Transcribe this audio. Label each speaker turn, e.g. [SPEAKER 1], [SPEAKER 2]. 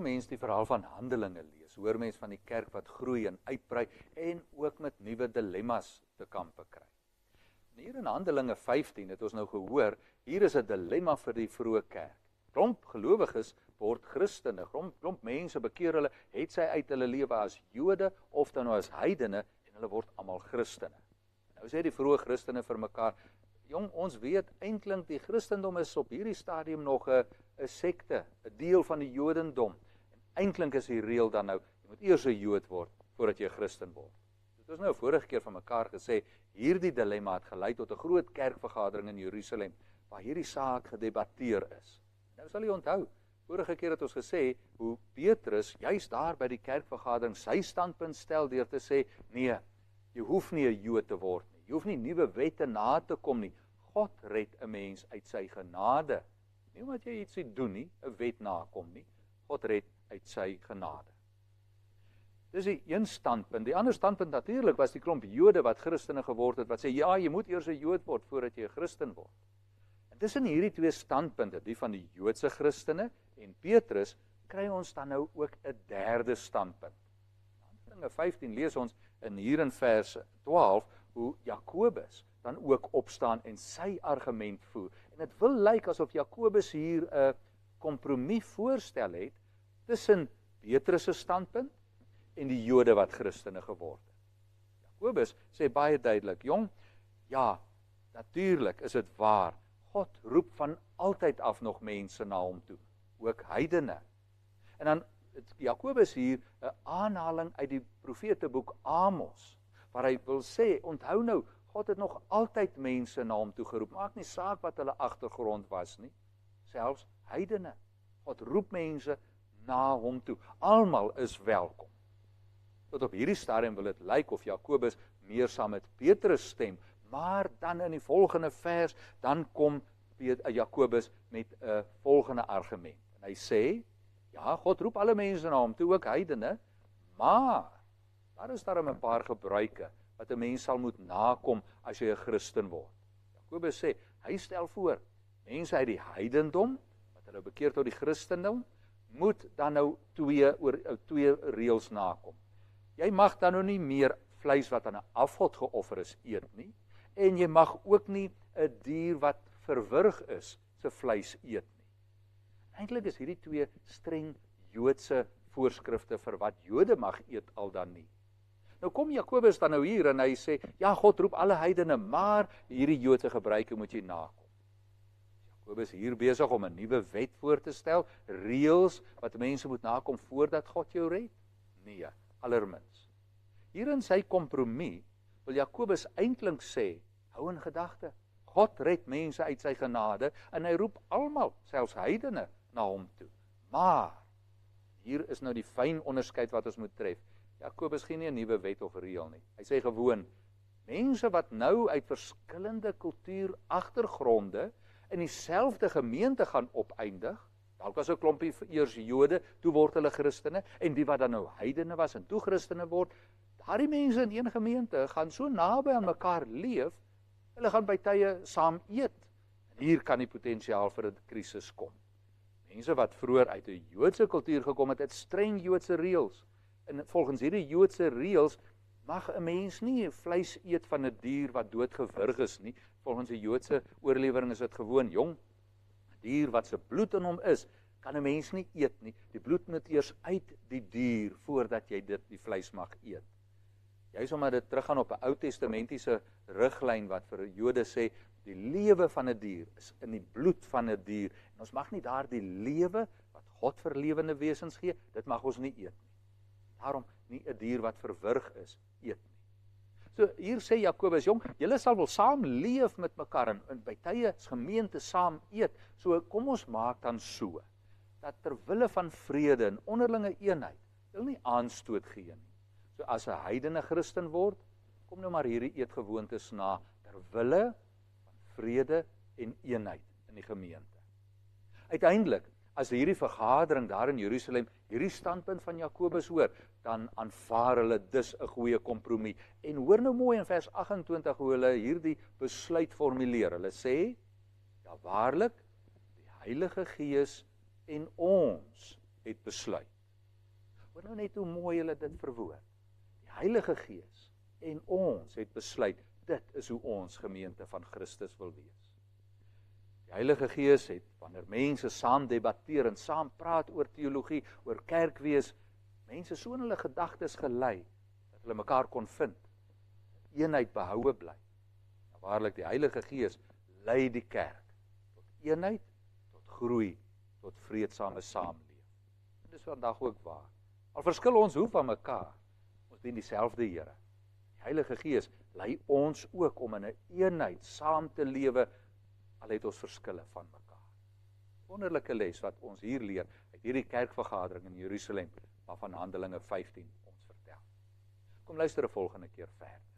[SPEAKER 1] mens die verhaal van Handelinge lees, hoor mens van die kerk wat groei en uitbrei en ook met nuwe dilemma's te kampe kry. En hier in Handelinge 15 het ons nou gehoor, hier is 'n dilemma vir die vroeë kerk. Klomp gelowiges word Christene, klomp mense bekeer hulle, het sy uit hulle lewe as Jode of dan nou as heidene en hulle word almal Christene. Nou sê die vroeë Christene vir mekaar, jong, ons weet eintlik die Christendom is op hierdie stadium nog 'n sekte, 'n deel van die Jodendom. En eintlik is die reël dan nou, jy moet eers 'n Jood word voordat jy 'n Christen word. Dit is nou vorige keer van mekaar gesê, hierdie dilemma het gelei tot 'n groot kerkvergadering in Jerusalem waar hierdie saak gedebatteer is. Nou sal jy onthou, vorige keer het ons gesê hoe Petrus juist daar by die kerkvergadering sy standpunt stel deur te sê, nee, jy hoef nie 'n Jood te word nie. Jy hoef nie nuwe wette na te kom nie. God red 'n mens uit sy genade. Nie omdat jy iets doen nie, 'n wet nakom nie. God red uit sy genade. Dis die een standpunt. Die ander standpunt natuurlik was die klomp Jode wat Christene geword het, wat sê, ja, jy moet eers 'n Jood word voordat jy 'n Christen word. En tussen hierdie twee standpunte, die van die Joodse Christene en Petrus, kry ons dan nou ook 'n derde standpunt. In Handelinge 15 lees ons hier in vers 12, hoe Jakobus dan ook opstaan en sy argument voer. En dit wil lyk asof Jakobus hier 'n kompromis voorstel het tussen Petrus se standpunt en die Jode wat Christene geword het. Jakobus sê baie duidelik, jong, ja, natuurlik is dit waar, God roep van altyd af nog mense na hom toe, ook heidene. En dan het Jakobus hier 'n aanhaling uit die profeteboek Amos, waar hy wil sê, onthou nou, God het nog altyd mense na hom toe geroep, maak nie saak wat hulle agtergrond was nie, selfs heidene. God roep mense na hom toe, almal is welkom. Tot op hierdie stadium wil dit lyk of Jakobus meer saam met Petrus stem, maar dan in die volgende vers, dan kom Jakobus met 'n volgende argument. En hy sê, ja, God roep alle mense na hom toe, ook heidene, maar daar is daar 'n paar gebruike wat 'n mens sal moet nakom as jy 'n Christen word. Jakobus sê, hy stel voor, mense uit die heidendom, wat hulle bekeer tot die Christendom, moet dan nou twee reëls nakom. Jy mag dan nou nie meer vleis wat aan 'n afgod geoffer is eet nie, en jy mag ook nie 'n dier wat verwrig is se vleis eet nie. Eintlik is hierdie twee streng Joodse voorskrifte vir wat Jode mag eet al dan nie. Nou kom Jakobus dan nou hier en hy sê, ja, God roep alle heidene, maar hierdie Joodse gebruike moet jy nakom. Jakobus hier besig om 'n nuwe wet voor te stel, reëls wat mense moet nakom voordat God jou red? Nee, allermins. Hier in sy kompromis wil Jakobus eintlik sê, hou in gedagte, God red mense uit sy genade en hy roep almal, selfs heidene, na hom toe. Maar hier is nou die fyn onderskeid wat ons moet tref. Jakobus gee nie 'n nuwe wet of reël nie. Hy sê gewoon, mense wat nou uit verskillende kultuuragtergronde in dieselfde gemeente gaan opeindig, dalk was 'n klompie eers Jode, toe word hulle Christene, en die wat dan nou heidene was en toe Christene word, daardie mense in een gemeente gaan so naby aan mekaar leef, hulle gaan by tye saam eet. En hier kan die potensiaal vir 'n krisis kom. Mense wat vroeër uit 'n Joodse kultuur gekom het, het streng Joodse reëls. En volgens hierdie Joodse reëls mag 'n mens nie vleis eet van 'n dier wat doodgewurg is nie. Volgens die Joodse oorlewering is dit gewoon, jong, 'n dier wat se bloed in hom is, kan 'n mens nie eet nie. Die bloed moet eers uit die dier voordat jy die vleis mag eet. Juist omdat dit teruggaan op 'n Ou Testamentiese riglyn wat vir Jode sê, die lewe van 'n dier is in die bloed van 'n dier. En ons mag nie daardie lewe wat God vir lewende wesens gee, dit mag ons nie eet nie. Daarom nie 'n dier wat verwrig is, eet nie. So hier sê Jakobus, jong, julle sal wel saam leef met mekaar en by tye as gemeente saam eet. So kom ons maak dan so, dat ter wille van vrede en onderlinge eenheid, wil nie aanstoot gee nie. So as 'n heidene Christen word, kom nou maar hierdie eetgewoontes na, ter wille van vrede en eenheid in die gemeente. Uiteindelik, as hierdie vergadering daar in Jerusalem hierdie standpunt van Jakobus hoor, dan aanvaar hulle dus 'n goeie kompromis. En hoor nou mooi in vers 28 hoe hulle hierdie besluit formuleer. Hulle sê, ja waarlik, die Heilige Gees en ons het besluit. Hoor nou net hoe mooi hulle dit verwoord. Die Heilige Gees en ons het besluit, dit is hoe ons gemeente van Christus wil wees. Die Heilige Gees het, wanneer mense saam debatteer en saam praat oor teologie, oor kerkwees, mense so in hulle gedagtes gelei, dat hulle mekaar kon vind, eenheid behoue bly. En waarlik die Heilige Gees lei die kerk tot eenheid, tot groei, tot vreedsame saamleef. En dis vandag ook waar. Al verskil ons hoe van mekaar, ons dien dieselfde Here. Die Heilige Gees lei ons ook om in 'n eenheid saam te lewe, al het ons verskille van mekaar. Wonderlike les wat ons hier leer uit hierdie kerkvergadering in Jerusalem, waarvan Handelinge 15 ons vertel. Kom luister 'n volgende keer verder.